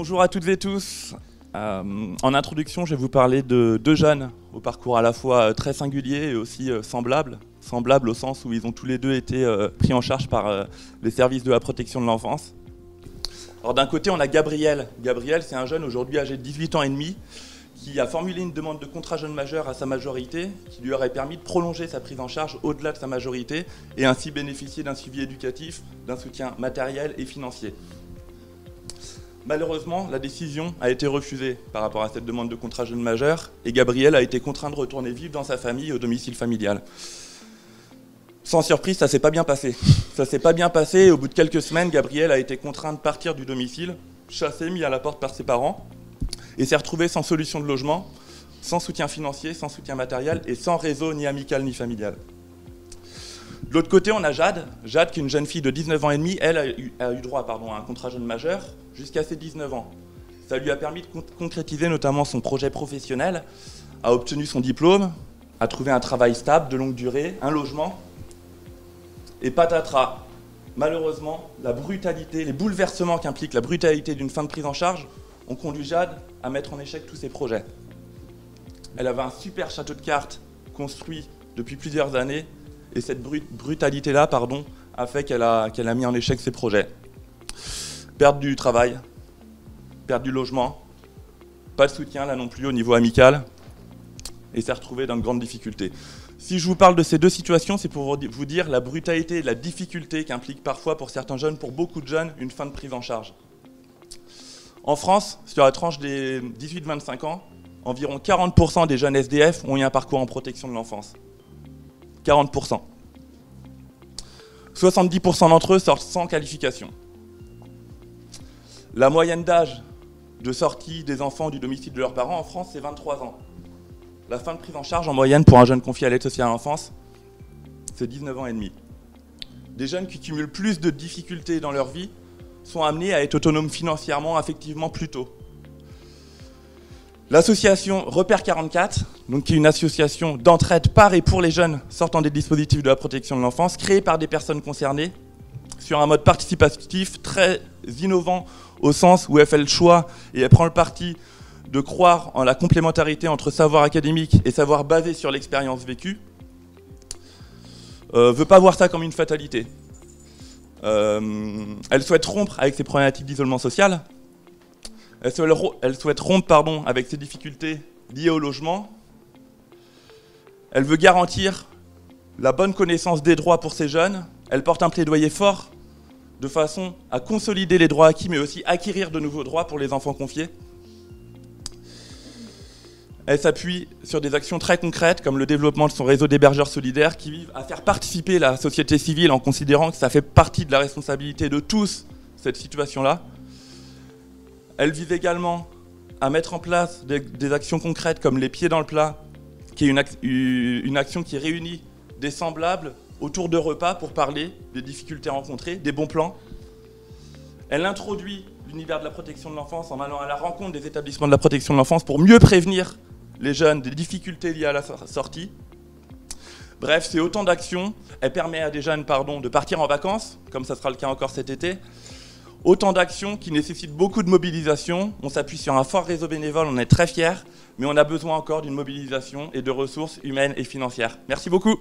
Bonjour à toutes et tous. En introduction, je vais vous parler de deux jeunes au parcours à la fois très singulier et aussi semblable. Semblable au sens où ils ont tous les deux été pris en charge par les services de la protection de l'enfance. Alors d'un côté, on a Gabriel. Gabriel, c'est un jeune aujourd'hui âgé de 18 ans et demi qui a formulé une demande de contrat jeune majeur à sa majorité qui lui aurait permis de prolonger sa prise en charge au-delà de sa majorité et ainsi bénéficier d'un suivi éducatif, d'un soutien matériel et financier. Malheureusement, la décision a été refusée par rapport à cette demande de contrat jeune majeur et Gabriel a été contraint de retourner vivre dans sa famille au domicile familial. Sans surprise, ça s'est pas bien passé. Ça s'est pas bien passé et au bout de quelques semaines, Gabriel a été contraint de partir du domicile, chassé, mis à la porte par ses parents et s'est retrouvé sans solution de logement, sans soutien financier, sans soutien matériel et sans réseau ni amical ni familial. De l'autre côté, on a Jade. Jade, qui est une jeune fille de 19 ans et demi, elle a eu droit à un contrat jeune majeur jusqu'à ses 19 ans. Ça lui a permis de concrétiser notamment son projet professionnel, a obtenu son diplôme, a trouvé un travail stable, de longue durée, un logement. Et patatras, malheureusement, la brutalité, les bouleversements qu'implique la brutalité d'une fin de prise en charge ont conduit Jade à mettre en échec tous ses projets. Elle avait un super château de cartes construit depuis plusieurs années et cette brutalité-là a fait qu'elle a mis en échec ses projets. Perte du travail, perte du logement, pas de soutien là non plus au niveau amical et s'est retrouvée dans de grandes difficultés. Si je vous parle de ces deux situations, c'est pour vous dire la brutalité et la difficulté qu'implique parfois pour certains jeunes, pour beaucoup de jeunes, une fin de prise en charge. En France, sur la tranche des 18-25 ans, environ 40% des jeunes SDF ont eu un parcours en protection de l'enfance. 40%. 70% d'entre eux sortent sans qualification. La moyenne d'âge de sortie des enfants du domicile de leurs parents en France, c'est 23 ans. La fin de prise en charge en moyenne pour un jeune confié à l'aide sociale à l'enfance, c'est 19 ans et demi. Des jeunes qui cumulent plus de difficultés dans leur vie sont amenés à être autonomes financièrement, affectivement plus tôt. L'association Repère 44, qui est une association d'entraide par et pour les jeunes sortant des dispositifs de la protection de l'enfance, créée par des personnes concernées, sur un mode participatif très innovant au sens où elle fait le choix et elle prend le parti de croire en la complémentarité entre savoir académique et savoir basé sur l'expérience vécue, veut pas voir ça comme une fatalité. Elle souhaite rompre avec ses problématiques d'isolement social. Elle souhaite rompre avec ses difficultés liées au logement. Elle veut garantir la bonne connaissance des droits pour ces jeunes. Elle porte un plaidoyer fort de façon à consolider les droits acquis, mais aussi acquérir de nouveaux droits pour les enfants confiés. Elle s'appuie sur des actions très concrètes, comme le développement de son réseau d'hébergeurs solidaires qui vivent à faire participer la société civile en considérant que ça fait partie de la responsabilité de tous, cette situation-là. Elle vise également à mettre en place des actions concrètes comme les pieds dans le plat, qui est une action qui réunit des semblables autour de repas pour parler des difficultés rencontrées, des bons plans. Elle introduit l'univers de la protection de l'enfance en allant à la rencontre des établissements de la protection de l'enfance pour mieux prévenir les jeunes des difficultés liées à la sortie. Bref, c'est autant d'actions. Elle permet à des jeunes de partir en vacances, comme ça sera le cas encore cet été. Autant d'actions qui nécessitent beaucoup de mobilisation. On s'appuie sur un fort réseau bénévole, on est très fiers, mais on a besoin encore d'une mobilisation et de ressources humaines et financières. Merci beaucoup.